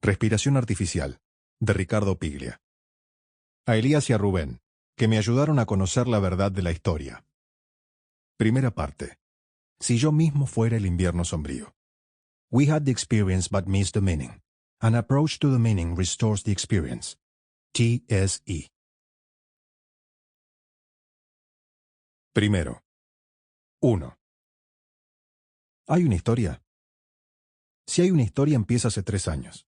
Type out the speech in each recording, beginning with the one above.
Respiración artificial, de Ricardo Piglia. A Elías y a Rubén, que me ayudaron a conocer la verdad de la historia. Primera parte. Si yo mismo fuera el invierno sombrío. We had the experience but missed the meaning. An approach to the meaning restores the experience. T.S.E. Primero. 1. ¿Hay una historia? Si hay una historia, empieza hace 3 años.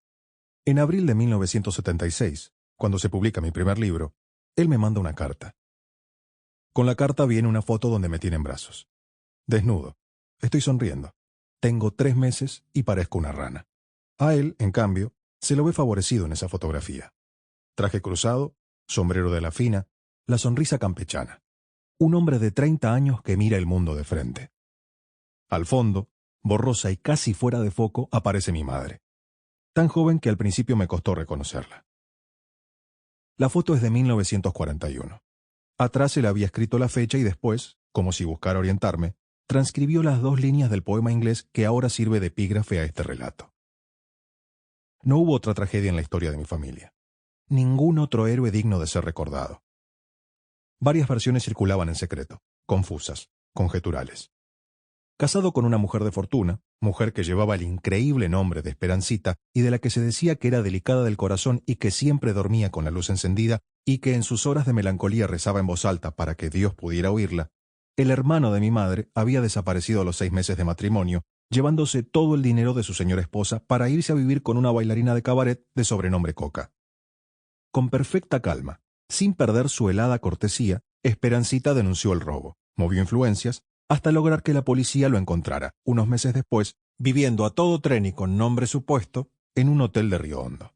En abril de 1976, cuando se publica mi primer libro, él me manda una carta. Con la carta viene una foto donde me tiene en brazos. Desnudo. Estoy sonriendo. Tengo 3 meses y parezco una rana. A él, en cambio, se lo ve favorecido en esa fotografía. Traje cruzado, sombrero de la fina, la sonrisa campechana. Un hombre de 30 años que mira el mundo de frente. Al fondo, borrosa y casi fuera de foco, aparece mi madre. Tan joven que al principio me costó reconocerla. La foto es de 1941. Atrás él había escrito la fecha y después, como si buscara orientarme, transcribió las 2 líneas del poema inglés que ahora sirve de epígrafe a este relato. No hubo otra tragedia en la historia de mi familia. Ningún otro héroe digno de ser recordado. Varias versiones circulaban en secreto, confusas, conjeturales. Casado con una mujer de fortuna, mujer que llevaba el increíble nombre de Esperancita y de la que se decía que era delicada del corazón y que siempre dormía con la luz encendida y que en sus horas de melancolía rezaba en voz alta para que Dios pudiera oírla, el hermano de mi madre había desaparecido a los 6 meses de matrimonio, llevándose todo el dinero de su señora esposa para irse a vivir con una bailarina de cabaret de sobrenombre Coca. Con perfecta calma, sin perder su helada cortesía, Esperancita denunció el robo, movió influencias, hasta lograr que la policía lo encontrara, unos meses después, viviendo a todo tren y con nombre supuesto, en un hotel de Río Hondo.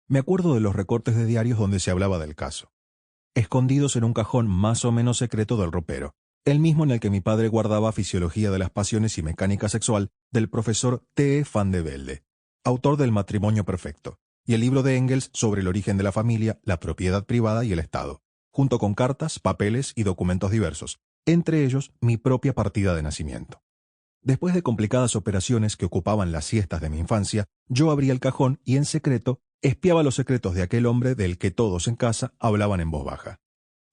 Me acuerdo de los recortes de diarios donde se hablaba del caso. Escondidos en un cajón más o menos secreto del ropero, el mismo en el que mi padre guardaba Fisiología de las Pasiones y Mecánica Sexual del profesor T. van de Velde, autor del Matrimonio Perfecto, y el libro de Engels sobre el origen de la familia, la propiedad privada y el Estado, junto con cartas, papeles y documentos diversos, entre ellos mi propia partida de nacimiento. Después de complicadas operaciones que ocupaban las siestas de mi infancia, yo abría el cajón y en secreto espiaba los secretos de aquel hombre del que todos en casa hablaban en voz baja.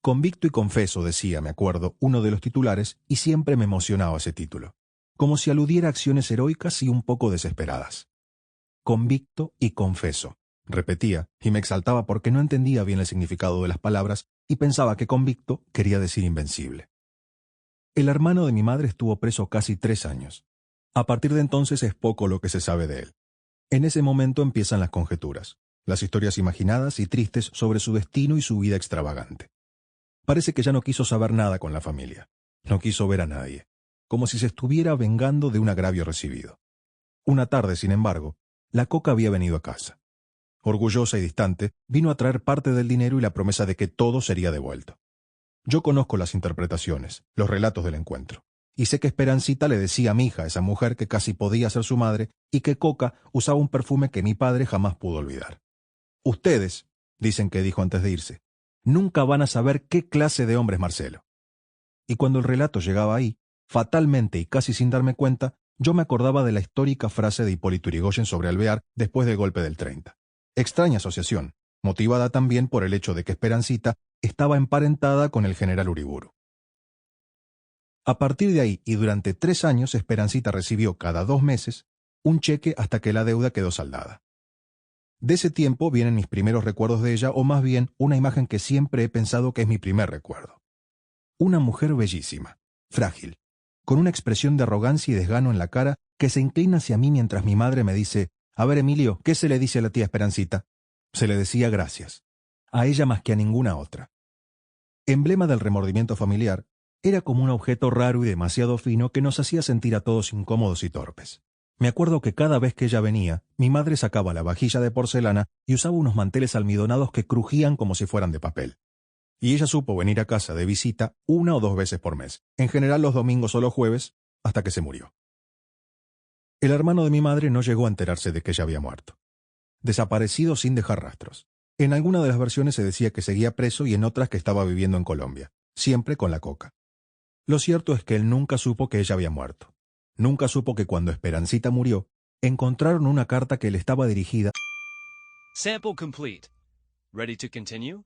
Convicto y confeso, decía, me acuerdo, uno de los titulares, y siempre me emocionaba ese título, como si aludiera a acciones heroicas y un poco desesperadas. Convicto y confeso, repetía, y me exaltaba porque no entendía bien el significado de las palabras y pensaba que convicto quería decir invencible. El hermano de mi madre estuvo preso casi 3 años. A partir de entonces es poco lo que se sabe de él. En ese momento empiezan las conjeturas, las historias imaginadas y tristes sobre su destino y su vida extravagante. Parece que ya no quiso saber nada con la familia. No quiso ver a nadie, como si se estuviera vengando de un agravio recibido. Una tarde, sin embargo, la Coca había venido a casa. Orgullosa y distante, vino a traer parte del dinero y la promesa de que todo sería devuelto. Yo conozco las interpretaciones, los relatos del encuentro, y sé que Esperancita le decía a mi hija, esa mujer que casi podía ser su madre, y que Coca usaba un perfume que mi padre jamás pudo olvidar. Ustedes, dicen que dijo antes de irse, nunca van a saber qué clase de hombre es Marcelo. Y cuando el relato llegaba ahí, fatalmente y casi sin darme cuenta, yo me acordaba de la histórica frase de Hipólito Yrigoyen sobre Alvear después del golpe del 30. Extraña asociación, motivada también por el hecho de que Esperancita estaba emparentada con el general Uriburu. A partir de ahí y durante 3 años, Esperancita recibió cada 2 meses un cheque hasta que la deuda quedó saldada. De ese tiempo vienen mis primeros recuerdos de ella, o más bien una imagen que siempre he pensado que es mi primer recuerdo. Una mujer bellísima, frágil, con una expresión de arrogancia y desgano en la cara que se inclina hacia mí mientras mi madre me dice: «A ver, Emilio, ¿qué se le dice a la tía Esperancita?». Se le decía gracias. A ella más que a ninguna otra. Emblema del remordimiento familiar, era como un objeto raro y demasiado fino que nos hacía sentir a todos incómodos y torpes. Me acuerdo que cada vez que ella venía, mi madre sacaba la vajilla de porcelana y usaba unos manteles almidonados que crujían como si fueran de papel. Y ella supo venir a casa de visita 1 o 2 veces por mes, en general los domingos o los jueves, hasta que se murió. El hermano de mi madre no llegó a enterarse de que ella había muerto. Desaparecido sin dejar rastros. En alguna de las versiones se decía que seguía preso y en otras que estaba viviendo en Colombia, siempre con la Coca. Lo cierto es que él nunca supo que ella había muerto. Nunca supo que cuando Esperancita murió, encontraron una carta que le estaba dirigida Sample complete. Ready to continue?